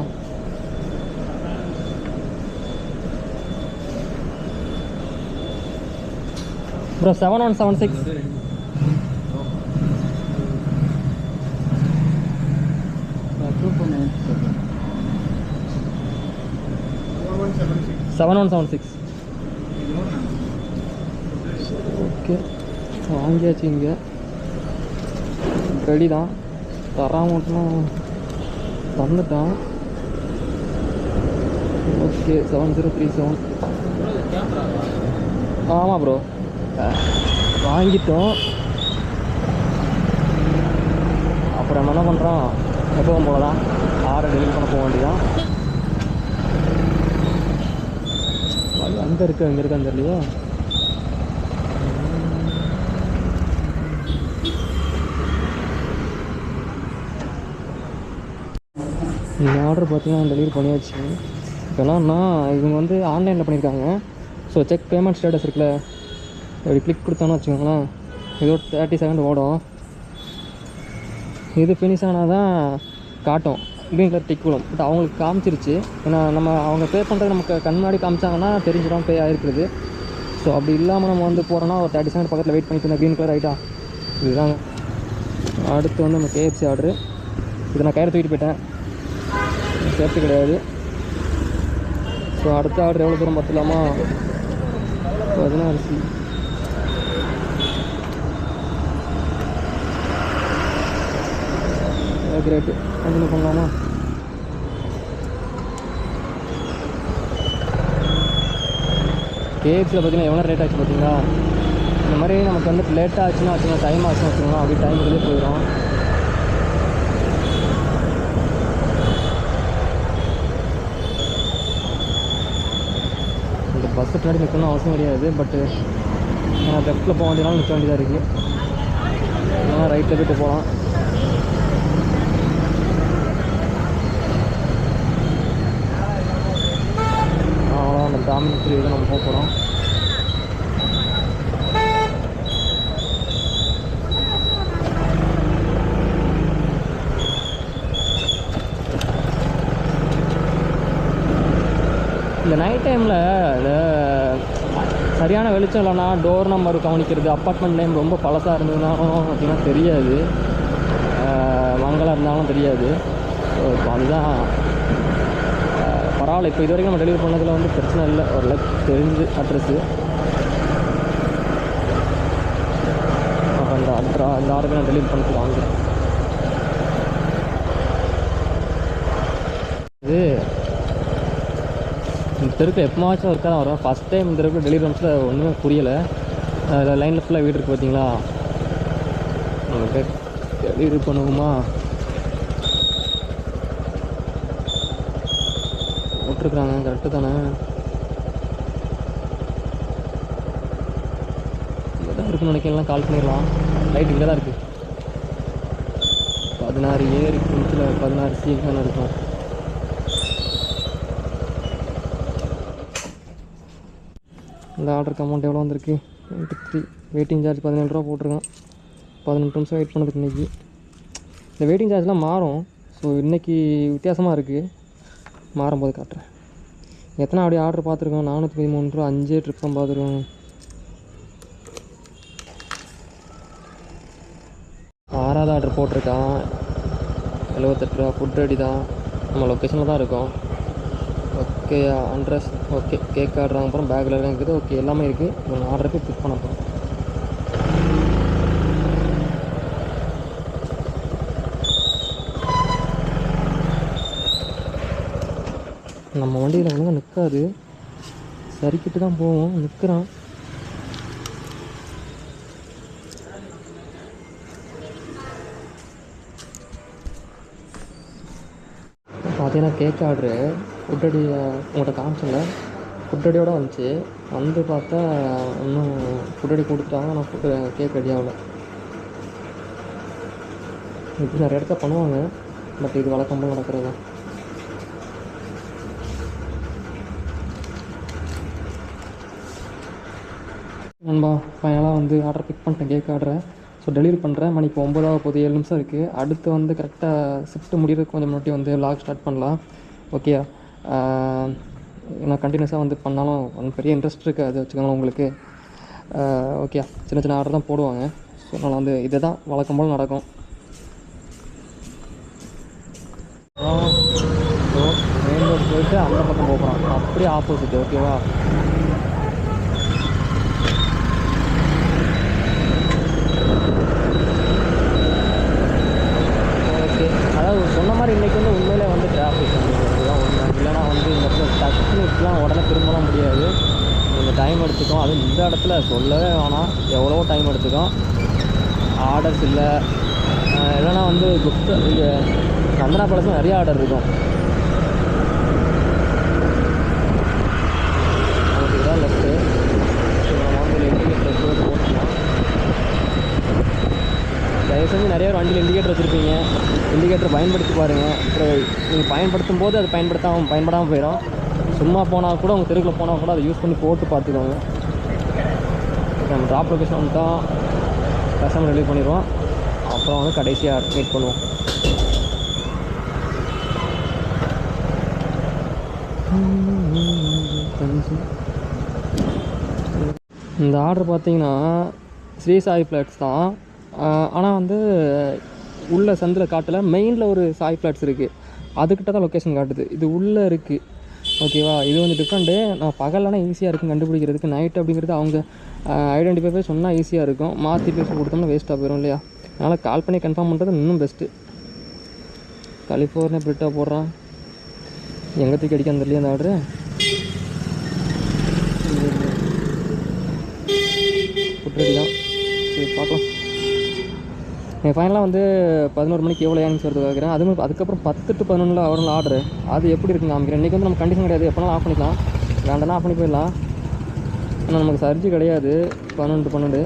ப்ரோ 7176. ஓகே வாங்கியாச்சு. இங்கே ரெடி தான். தராமட்டும் வந்துட்டான். ஓகே 7037. ஆமாம் ப்ரோ, வாங்கிட்டோம். அப்புறம் என்ன பண்ணுறோம், எப்பவும் போல தான் ஆர்டர் டெலிவரி பண்ண போக வேண்டியதான். அங்கே இருக்கான்னு தெரியலையோ. இந்த ஆர்டர் பார்த்தீங்கன்னா டெலிவரி பண்ணியாச்சு. இப்போலாம்னா இவங்க வந்து ஆன்லைனில் பண்ணியிருக்காங்க. ஸோ செக் பேமெண்ட் ஸ்டேட்டஸ் இருக்குல்ல, அப்படி கிளிக் கொடுத்தோன்னு வச்சுக்கோங்களேன், இதோ 30 செகண்ட் ஓடும். இது ஃபினிஷ் ஆனால் தான் காட்டும், க்ரீன் கலர் டிக் விடும். பட் அவங்களுக்கு காமிச்சிருச்சு. ஏன்னா அவங்க பே பண்ணுறது நமக்கு கண் முன்னாடி காமிச்சாங்கன்னா தெரிஞ்சிடும் பே ஆகிருக்குது. ஸோ அப்படி இல்லாமல் நம்ம வந்து போகிறோன்னா ஒரு 30 செகண்ட் பக்கத்தில் வெயிட் பண்ணிட்டு இருந்தேன். க்ரீன் கலர் ஆகிட்டா இதுதாங்க. அடுத்து வந்து நம்ம கேஎஃப்சி ஆர்டரு. இதை நான் கையில் தூக்கிட்டு போயிட்டேன், சேஃப்டி கிடையாது. ஸோ அடுத்த ஆர்டர் எவ்வளோ தூரம் பார்த்துலாமா? 16 கிரேட்டு. கண்டினியூ பண்ணலாமா? கேஎஃப்சியில் பார்த்தீங்கன்னா எவ்வளோ ரேட் ஆச்சு பார்த்தீங்களா? இந்த மாதிரி நமக்கு வந்து லேட்டாக ஆச்சுன்னா வச்சுக்கோங்க, டைம் ஆச்சுன்னா வச்சுக்கோங்க, அப்படி டைம் வெளியே போயிடும். இந்த பஸ்ஸு பின்னாடி நிற்கணும் அவசியம் கிடையாது. பட்டு நான் லெஃப்ட்டில் போக வேண்டியனாலும் நிற்க வேண்டியதாக இருக்குது. இல்லைனா ரைட்டில் போய்ட்டு போகலாம். டாமினேட்டரி தான் நம்ம போக போகிறோம். இந்த நைட் டைமில் இந்த சரியான வெளிச்சம் இல்லைன்னா டோர் நம்பர் கவனிக்கிறது, அப்பார்ட்மெண்ட் டைம் ரொம்ப பழசாக இருந்ததுனாலும் அப்படின்னா தெரியாது, மங்களாக இருந்தாலும் தெரியாது. ஸோ இப்போ அதுதான் பரவாயில்ல. இப்போ இது வரைக்கும் நம்ம டெலிவரி பண்ணதில் வந்து பிரச்சனை இல்லை, ஓரளவுக்கு தெரிஞ்சு அட்ரெஸ்ஸு. அந்த ஆர்டருக்கு நான் டெலிவரி பண்ணிட்டு வாங்குகிறேன். இது இந்த தெருக்கு எப்போமாச்சும் ஒருக்கா தான் வரும். ஃபஸ்ட் டைம் இந்த தெருக்கு டெலிவரி பண்ணிச்சில் ஒன்றுமே புரியலை. அதில் லைனில் ஃபுல்லாக வீடு இருக்குது பார்த்தீங்களா, டெலிவரி பண்ணுவோமா போட்டிருக்குறாங்க, கரெக்டு தானே? இங்கே தான் இருக்குன்னு நினைக்கலாம். கால் பண்ணிடலாம். லைட் இங்கே தான் இருக்குது. 16 ஏ இருக்குன்னு 16 சி தானே இருக்கும். இந்த ஆர்டருக்கு அமௌண்ட் எவ்வளோ வந்திருக்கு? 3 வெயிட்டிங் சார்ஜ் 17 ரூபா போட்டிருக்கேன். 18 நிமிஷம் வெயிட் பண்ணதுக்கு இன்றைக்கி. இந்த வெயிட்டிங் சார்ஜ்லாம் மாறும். ஸோ இன்றைக்கி வித்தியாசமாக இருக்குது, மாறும்போது காட்டுறேன். எத்தனை அப்படி ஆர்டர் பார்த்துருக்கோம்? 413 ரூபா 5 ட்ரிப் தான் பார்த்துருக்கோம். 6வது ஆர்டர் போட்டிருக்கான், 78 ரூபா. ஃபுட் ரெடி தான், நம்ம லொக்கேஷனில் தான் இருக்கோம். Okay address okay. Cake order அப்புறம் பேக்கில் இருக்குது. ஓகே எல்லாமே இருக்குது. ஒரு ஆர்டர் போய் பிக் பண்ண போகிறோம். நம்ம வண்டியில் ஒழுங்காக நிற்காது, சரிக்கிட்டு தான் போவோம். நிற்கிறான். பார்த்தீங்கன்னா கேக் ஆர்டரு ஃபுட்டடி உங்கள்கிட்ட காமிச்சில்ல, ஃபுட்டடியோடு வந்துச்சு. வந்து பார்த்தா இன்னும் ஃபுட்டடி கொடுத்துட்டாங்க, ஆனால் கேக் ரெடி ஆகலை. இப்படி நிறைய இடத்த பண்ணுவாங்க, பட் இது வழக்கம் போல் நடக்கிறது தான். நண்பா ஃபைனலாக வந்து ஆர்டர் பிக் பண்ணிட்டேன், கேக் ஆர்டரை. ஸோ டெலிவரி பண்ணுறேன். மணி இப்போ 9 போகுது, 7 நிமிஷம் இருக்குது. அடுத்து வந்து கரெக்டாக ஷிஃப்ட் முடிகிறதுக்கு கொஞ்சம் முன்னாடி வந்து லாக் ஸ்டார்ட் பண்ணலாம். ஓகே, நான் கண்டினியூஸாக வந்து பண்ணாலும் ஒன்றும் பெரிய இன்ட்ரெஸ்ட் இருக்காது வச்சுக்கோங்களேன் உங்களுக்கு. ஓகே, சின்ன சின்ன ஆர்டர் தான் போடுவாங்க. ஸோ அதனால் வந்து இதை தான் வழக்கம் போல் நடக்கும். ஸோ மெயின் ரோடு போயிட்டு அந்த பக்கம் போகிறோம், அப்படியே ஆப்போசிட். ஓகேவா? அதாவது சொன்ன மாதிரி இன்றைக்கி வந்து உண்மையிலே வந்து டிராஃபிக் தான் ஒன்று. இல்லைனா வந்து இந்த இடத்துல டக்குனுக்குலாம் உடனே திரும்பலாம் முடியாது, கொஞ்சம் டைம் எடுத்துக்கும். அதுவும் இந்த இடத்துல சொல்லவே வேணாம், எவ்வளோ டைம் எடுத்துக்கும். ஆர்டர்ஸ் இல்லை, இல்லைனா வந்து குப்த இங்கே நந்தனா பேலஸில் நிறைய ஆர்டர் இருக்கும். நமக்கு இதுதான் லெஃப்ட்டு. நம்ம வந்து இண்டிகேட்டர் போட்டுக்கலாம். தயவு செஞ்சு நிறைய வண்டியில் இண்டிகேட்டர் வச்சுருப்பீங்க, இண்டிகேட்டர் பயன்படுத்தி பாருங்கள். அப்புறம் நீங்கள் பயன்படுத்தும் போது அது பயன்படாமல் போயிடும். சும்மா போனால் கூட உங்கள் தெருவில் போனால் கூட அதை யூஸ் பண்ணி போட்டு பார்த்துக்கோங்க. நம்ம ட்ராப் லொக்கேஷன் வந்துட்டோம், கஸ்டமர் டெலிவரி பண்ணிடுவோம். அப்புறம் வந்து கடைசியாக மீட் பண்ணுவோம். இந்த ஆர்டர் பார்த்தீங்கன்னா ஸ்ரீ சாய் ஃப்ளாட்ஸ் தான். ஆனால் வந்து உள்ள சந்தில் காட்டலை, மெயினில் ஒரு சாய் ஃப்ளாட்ஸ் இருக்குது, அதுக்கிட்ட தான் லொக்கேஷன் காட்டுது. இது உள்ளே இருக்குது. ஓகேவா? இது வந்து டிஃப்ரெண்ட்டு. நான் பகலனா ஈஸியாக இருக்கும் கண்டுபிடிக்கிறதுக்கு, நைட் அப்படிங்கிறது அவங்க ஐடென்டிஃபை போய் சொன்னால் ஈஸியாக இருக்கும். மாற்றி பேசி கொடுத்தோம்னா வேஸ்ட்டாக போயிடும் இல்லையா? அதனால் கால் பண்ணி கன்ஃபார்ம் பண்ணுறது இன்னும் பெஸ்ட்டு. கலிஃபோர்னியா பிரிட்டா போடுறான், எங்கே தூக்கி அடிக்க தெரியல அந்த ஆர்டரு. ஃபுட் ரெடி தான், சரி பார்க்கலாம். ஃபைனலாக வந்து 11 மணிக்கு எவ்வளோ ஏர்னிங்ஸ் வருது கேட்குறேன். அதுக்கப்புறம் 10 to 11 வரும் ஆர்டரு. அது எப்படி இருக்குன்னு காமிக்கிறேன். இன்றைக்கி வந்து நம்ம கண்டிஷன் கிடையாது, எப்போனாலும் ஆஃப் பண்ணிக்கலாம், வேண்டாம்னா ஆஃப் பண்ணி போயிடலாம். ஆனால் நமக்கு சர்ஜி கிடையாது. 11 to 12.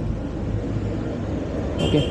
ஓகே.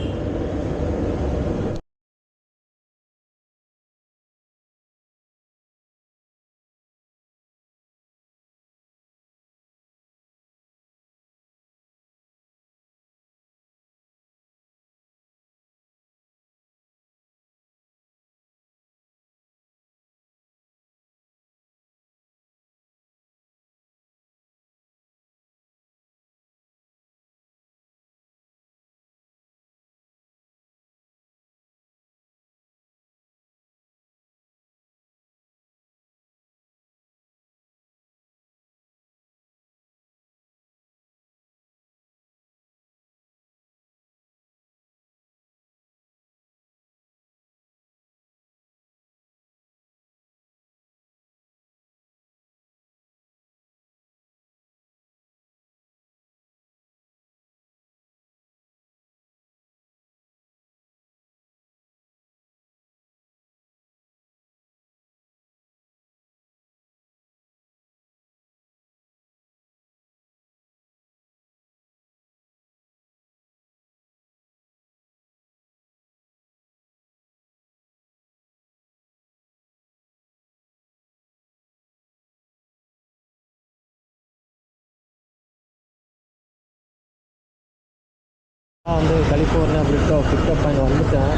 நான் வந்து கலிஃபோர்னியா பிக்கப் பாயிண்ட் வந்துட்டேன்.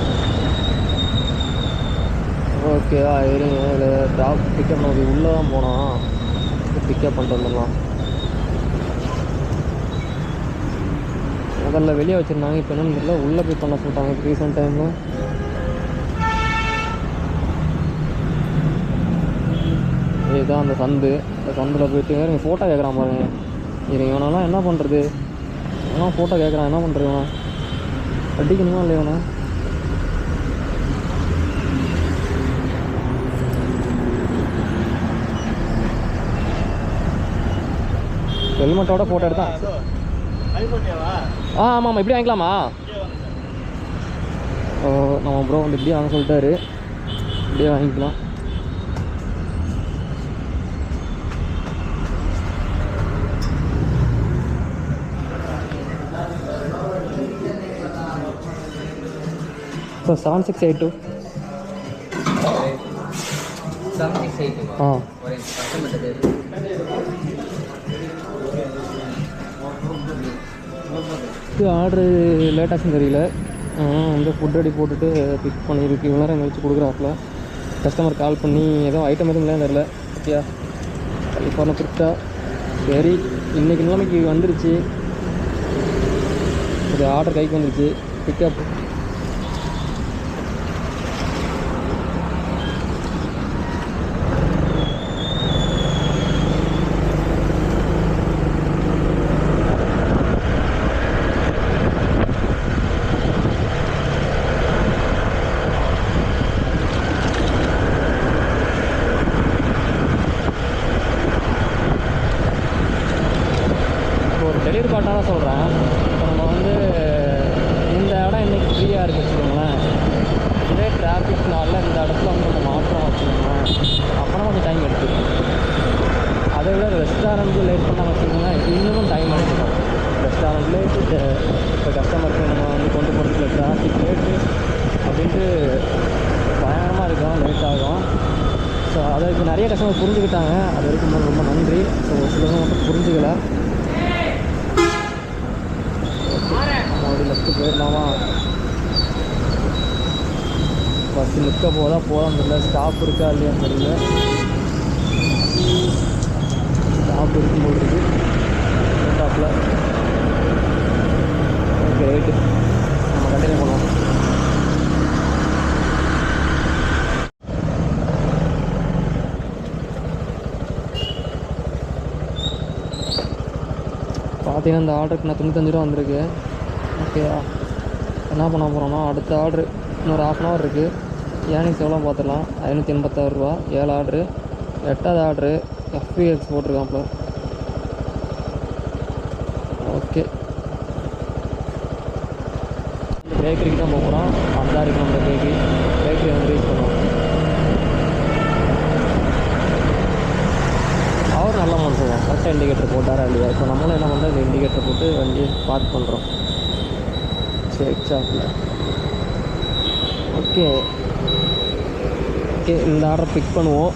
ஓகேவா, இருங்க. இதில் ட்ராப் பிக்கப் நமக்கு உள்ளே தான் போனோம். பிக்கப் பண்ணிட்டு வந்துடலாம். முதல்ல வெளியே வச்சுருந்தாங்க, இப்போ என்னன்னு தெரியல உள்ளே போய் பண்ண சொல்லிட்டாங்க ரீசெண்ட் டைமில். இதுதான் அந்த சந்தில் போயிட்டு நீங்கள் ஃபோட்டோ கேட்குறான் பாருங்க. இவனெல்லாம் என்ன பண்ணுறது? இவனா ஃபோட்டோ கேட்குறான், என்ன பண்ணுறது? இவனை அடிக்கணுமா இல்லை? இவனை ஹெல்மெட்டோட ஃபோட்டோ எடுத்தான். ஆமாம், இப்படி வாங்கிக்கலாமா? நம்ம ப்ரோ வந்து இப்படியே வாங்க சொல்லிட்டாரு. இப்படியே வாங்கிக்கலாம். ஸோ 7682 ஆர்டரு லேட்டாச்சுன்னு தெரியல. வந்து ஃபுட் ரெடி போட்டுட்டு பிக் பண்ணியிருக்கு. இவ்வளோ நேரம் கழிச்சு கொடுக்குறாப்புல. கஸ்டமர் கால் பண்ணி ஏதோ ஐட்டம் எதுவும் இல்லைன்னு தெரில. ஓகேயா, கலிஃபோர்னியா பிரிட்டா. சரி, இன்றைக்கி நிலைமைக்கு வந்துருச்சு. இது ஆர்டர் கைக்கு வந்துருச்சு. பிக்கப் டெலிவரி பார்ட்னராக தான் சொல்கிறேன். இப்போ நம்ம வந்து இந்த இடம் இன்றைக்கி ஃப்ரீயாக இருக்குது வச்சுக்கோங்களேன். இதே டிராஃபிக்னால இந்த இடத்துல வந்து நம்ம மாற்றம் வச்சுக்கோங்களேன், அப்போனா கொஞ்சம் டைம் எடுத்துக்கும். அதை விட ரெஸ்டாரண்ட்டில் லேட் பண்ணால் வச்சுக்கோங்களேன், இன்னமும் டைம் எடுத்துக்கும். ரெஸ்டாரண்ட்லேயே இப்போ கஸ்டமருக்கு நம்ம வந்து கொண்டு போகிறதுக்குள்ள டிராஃபிக் லேட்டு அப்படின்ட்டு பயங்கரமாக இருக்கும், லேட் ஆகும். ஸோ அதுக்கு நிறைய கஸ்டமர் புரிஞ்சுக்கிட்டாங்க. அது வரைக்கும் ரொம்ப நன்றி. ஸோ ஒரு சிலவங்க மட்டும் புரிஞ்சுக்கல. லெஃப்ட்டு போயிடலாமா? பஸ்ஸு நிற்க போதான் தெரியல. ஸ்டாப் இருக்கா இல்லையான்னு தெரியல. ஸ்டாப் இருக்கும்போது இருக்குது ஸ்டாப்பில். ஓகே, ரைட்டு, நம்ம கண்டினியூ பண்ணலாம். பார்த்தீங்கன்னா இந்த ஆர்டருக்கு நான் 95 ரூபா வந்திருக்கு. ஓகேவா, என்ன பண்ண போகிறோம்னா அடுத்த ஆர்டரு இன்னொரு 1/2 hour இருக்குது. ஏர்னிங்ஸ் எவ்வளோ பார்த்துடலாம். 586 ரூபா. 7 ஆர்டரு. 8வது ஆர்டரு FPX போட்டிருக்கான்ப்ப. ஓகே, இந்த பேக்கரிக்கு தான் போகிறோம். அந்த இருக்குது நம்ம பேக்கரி வந்து ரீச் பண்ணுவோம். அவர் நல்ல மனுஷங்க, கரெக்டாக இண்டிகேட்டர் போட்டாரா இல்லையா? இப்போ நம்மளும் என்ன பண்ணுறோம், இந்த இண்டிகேட்டர் போட்டு வண்டியை பார்க் பண்ணுறோம். சரி, எக்ஸாக்டில். ஓகே, இந்த ஆர்டரை பிக் பண்ணுவோம்.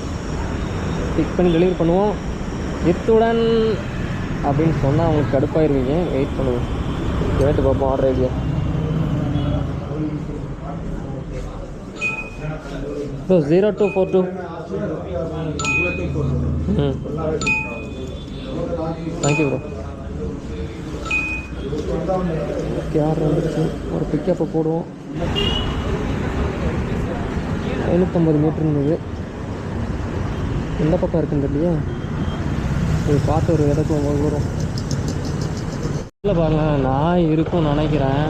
பிக் பண்ணி டெலிவரி பண்ணுவோம். இத்துடன் அப்படின்னு சொன்னால் அவங்களுக்கு கடுப்பாயிருவீங்க. வெயிட் பண்ணுவோம், கேட்டு பார்ப்போம் order idea. Bro 0242. Thank you bro. Okay, order வந்துடுச்சு. ஒரு பிக்கப்பை போடுவோம். 550 மீட்டர் இருந்தது. எந்த பக்கம் இருக்குன்னு தெரியலையே. இது பார்த்து ஒரு இடத்துல வரும். இல்லை பாருங்க, நாய் இருக்கும்னு நினைக்கிறேன்.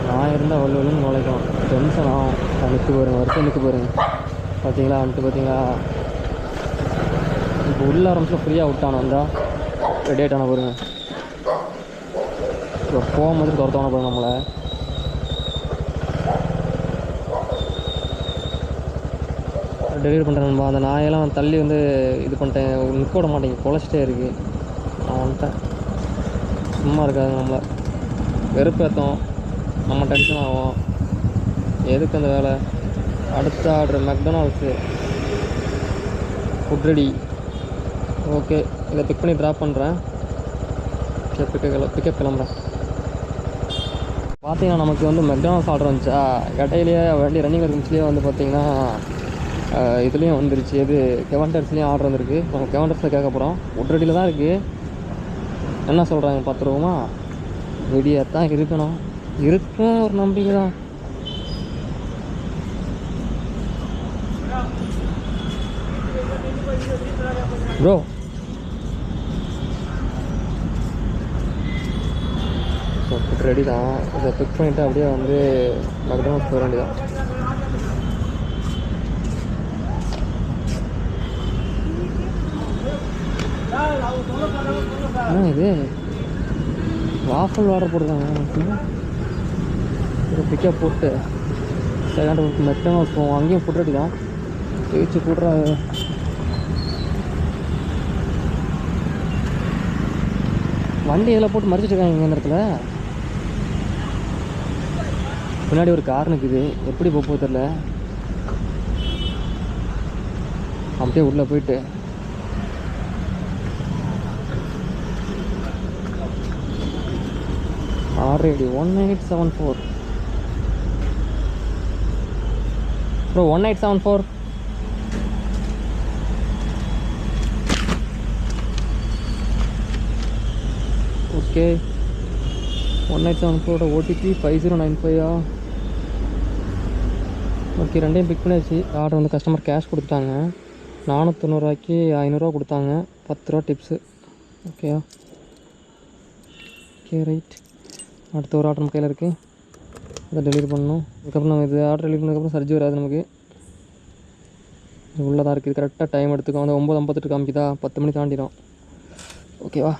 நாய் இருந்தால் வலுன்னு நுழைக்கும். டென்ஷன் ஆகும். நிற்கு போயிருங்க, வரைக்கும் நிற்கு போயிருங்க. பார்த்தீங்களா பார்த்தீங்களா? இப்போ உள்ள ஆரம்பிச்சு ஃப்ரீயாக விட்டானு வந்தால் ரெடி ஆகிட்டான பாருங்க. இப்போ போகும்போது துரத்தவன பாருங்க நம்மளை. டெலிவரி பண்ணுறேன்பா. அந்த நாயெல்லாம் தள்ளி வந்து இது பண்ணிட்டேன். நிற்க விட மாட்டேங்க, குலைச்சிட்டே இருக்குது. நான் வந்துட்டேன். சும்மா இருக்காது, நம்மளை வெறுப்பேற்றோம், நம்ம டென்ஷன் ஆகும். எதுக்கு அந்த வேலை? அடுத்த order McDonald's food ready. Okay, இதை பிக் பண்ணி ட்ராப் பண்ணுறேன். பிக்கப் கிளம்புறேன். பார்த்தீங்கன்னா நமக்கு வந்து மெக்டானல்ஸ் ஆர்டர் வந்துச்சா, இடையிலேயே வண்டி ரன்னிங் இருந்துச்சுலேயே வந்து பார்த்திங்கன்னா இதுலேயும் வந்துருச்சு. இது கெவண்டர்ஸ்லேயும் ஆர்டர் வந்துருக்கு. நம்ம கெவண்டர்ஸில் கேட்க போகிறோம். உட்ரடியில் தான் இருக்குது. என்ன சொல்கிறாங்க பார்த்துருவோமா? விடியத்தான் இருக்கணும், இருக்கும் ஒரு நம்பிக்கை தான். ப்ரோ ஸோ ஃபுட் ரெடி தான். இதை பிக் பண்ணிவிட்டு அப்படியே வந்து மெக்டானல்ஸ் போக வேண்டியதான். என்ன இது வாஃபல் ஆர்டர் போட்டுருக்காங்க. ஒரு பிக்கப் போட்டு செகண்ட் மெக்டானல்ஸ் போவோம். அங்கேயும் ஃபுட் ரெடி தான். தேய்ச்சி போடுற வண்டி இதில் போட்டு மறைச்சிட்டு இருக்காங்க. இந்த இடத்துல பின்னாடி ஒரு கார் நிற்குது. எப்படி போக தெரில. அப்படியே உள்ளே போயிட்டு RAT 1874 bro 1874. Okay 1874 OTP 5095. Okay ரெண்டையும் பிக் பண்ணியாச்சு. ஆர்டர் வந்து கஸ்டமர் கேஷ் கொடுத்துட்டாங்க. 490 500 கொடுத்தாங்க. 10 ரூபா டிப்ஸு. ஓகேயா? Okay right. அடுத்த ஒரு ஆர்டர் நம்ம கையில் இருக்குது. அதை டெலிவரி பண்ணணும். அதுக்கப்புறம் நம்ம இது ஆர்டர் டெலிவரி பண்ணதுக்கப்புறம் சர்ஜி வராது நமக்கு. இது உள்ளே தான் இருக்குது. கரெக்டாக டைம் எடுத்துக்கோ. அந்த 9:58 காமிக்குதா? 10 மணி தாண்டிடும். ஓகேவா?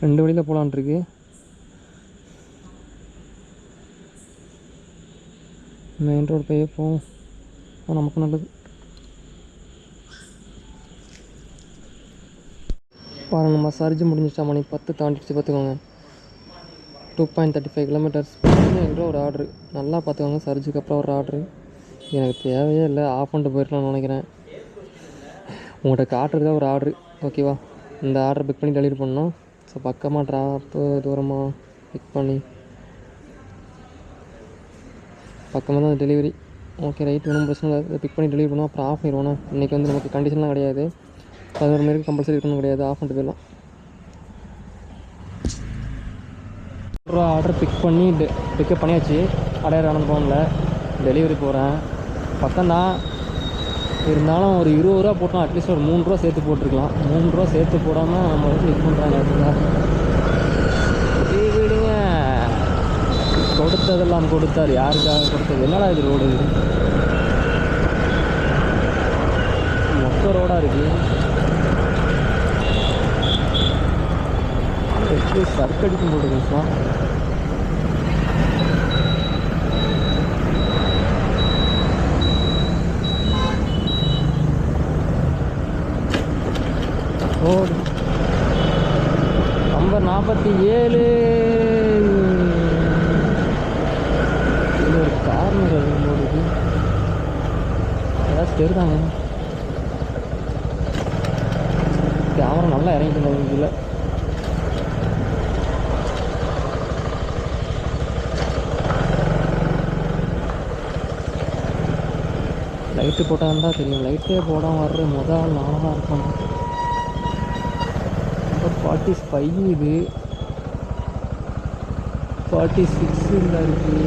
2 வழியில் போகலான்ட்ருக்கு. மெயின் ரோடு போய் போவோம். நமக்கு நல்லது. பாருங்கள் நம்ம சர்ஜி முடிஞ்சிச்சா? மணி 10 தாண்டிடுச்சு. பார்த்துக்கோங்க. 2.35 கிலோமீட்டர்ஸ். என்ற ஒரு ஆர்டரு நல்லா பார்த்துக்கோங்க. சர்ஜுக்கு அப்புறம் ஒரு ஆர்டரு எனக்கு தேவையே இல்லை. ஆஃப் பண்ணிட்டு போயிருக்கலாம்னு நினைக்கிறேன். உங்கள்கிட்ட காட்டுறதா ஒரு ஆர்டரு. ஓகேவா? இந்த ஆர்டர் பிக் பண்ணி டெலிவரி பண்ணணும். ஸோ பக்கமாக ட்ராப்பு தூரமாக பிக் பண்ணி பக்கமாக தான் டெலிவரி. Okay right. ஒன்றும் பிரச்சனை இல்லை. பிக் பண்ணி டெலிவரி பண்ணோம். அப்புறம் ஆஃப் பண்ணிடுவோம். இன்றைக்கி வந்து நமக்கு கண்டிஷன்லாம் கிடையாது. 11 மணிக்கு கம்பல்சரி இருக்கணும் கிடையாது. ஆஃப் பண்ணிட்டு போயிடலாம். ஆர்டர் பிக் பண்ணி பிக்கப் பண்ணியாச்சு. அடையாறு ஆனந்தபவனில் டெலிவரி போகிறேன். பக்கம்தான் இருந்தாலும் ஒரு 20 ரூபா போட்டோம். அட்லீஸ்ட் ஒரு 3 ரூபா சேர்த்து போட்டிருக்கலாம். 3 ரூபா சேர்த்து போடாமல் நம்ம வந்து இது பண்ணுறாங்க. விடுங்க. கொடுத்ததெல்லாம் கொடுத்தார். யாருக்காக கொடுத்தது? என்னடா இது ரோடு? மொத்த ரோடாக இருக்குது. சர்க்கடிக்கும் போட்டுருக்கலாம். Road number 47. இது ஒரு கார்னர் போடுது. ஏதாச்சும் தெரியுதாங்க? கேமரா நல்லா இறங்கிட்டு இதில். லைட்டு போட்டால் தான் தெரியும். லைட்டே போடாமல் வர்ற முதல் நாளாக தான் இருக்கும். 45 இது 46 இல்லை இருக்குது.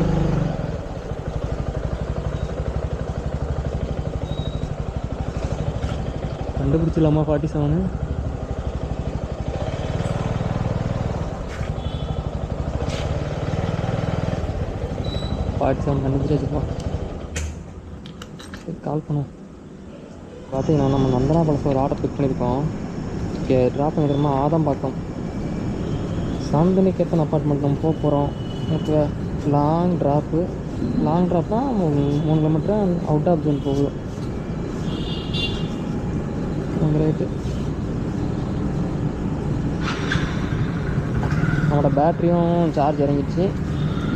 கண்டுபிடிச்சிடலாமா? 47 கண்டுபிடிச்சாச்சுப்பா. சரி கால் பண்ணோம். பார்த்தீங்கன்னா நம்ம நந்தனா பழசு ஒரு ஆர்டர் பிக் பண்ணியிருக்கோம். ஓகே ட்ராப் பண்ணிடுறோமா? ஆதம்பாக்கம் சாந்தினிகேத்தன் அப்பார்ட்மெண்ட் நம்ம போக போகிறோம். இப்போ லாங் ட்ராப்னால் 3 கிலோமீட்டர் அவுட் ஆஃப் ஜோன் போகுது. ரைட்டு. நம்மளோட பேட்ரியும் சார்ஜ் இறங்கிடுச்சு.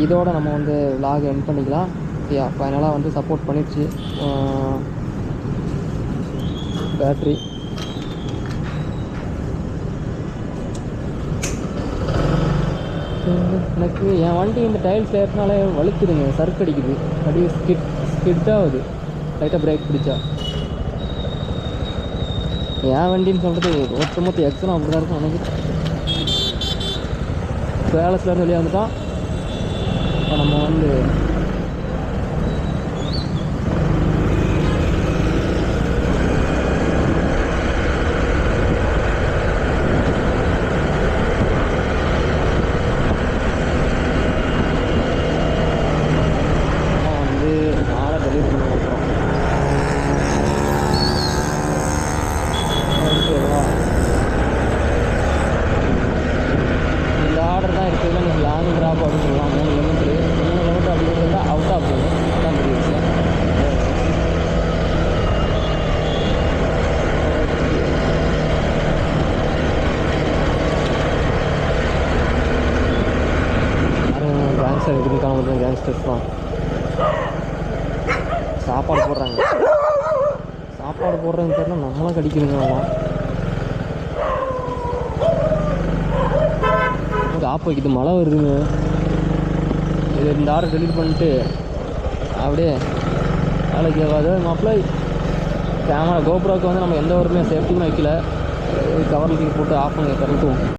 இதோடு நம்ம வந்து விலாக் எண்ட் பண்ணிக்கலாம். ஓகே ஃபைனலாக வந்து சப்போர்ட் பண்ணிடுச்சு பேட்ரி. எனக்கு என் வண்டி இந்த டைல்ஸ் ஏற்றினாலே வழுக்குதுங்க, சறுக்கு அடிக்குது, அப்படியே ஸ்கிட் ஆகுது லைட்டாக பிரேக் பிடிச்சா. என் வண்டின்னு சொல்கிறது ஒட்டுமொத்த எக்ஸனும் அப்படி தான் இருக்கும் எனக்கு. பேலஸ்லேருந்து வெளியே வந்துட்டான். இப்போ நம்ம வந்து கேங்ஸ்டர்ஸ் தான் சாப்பாடு போடுறாங்க. சாப்பாடு போடுறதுன்னு தெரியல, நம்மளாம் கடிக்கிறீங்க. ஆப் வைக்கிது, மழை வருதுங்க. இது இந்த ஆர்டர் டெலிட் பண்ணிட்டு அப்படியே வேலைக்கு ஆகாது. மாப்பிள்ளை கேமரா கோப்ரோவுக்கு வந்து நம்ம எந்த ஒரு சேஃப்டியுமே வைக்கல. கவரில் போட்டு ஆஃப் பண்ணி தரட்டும்.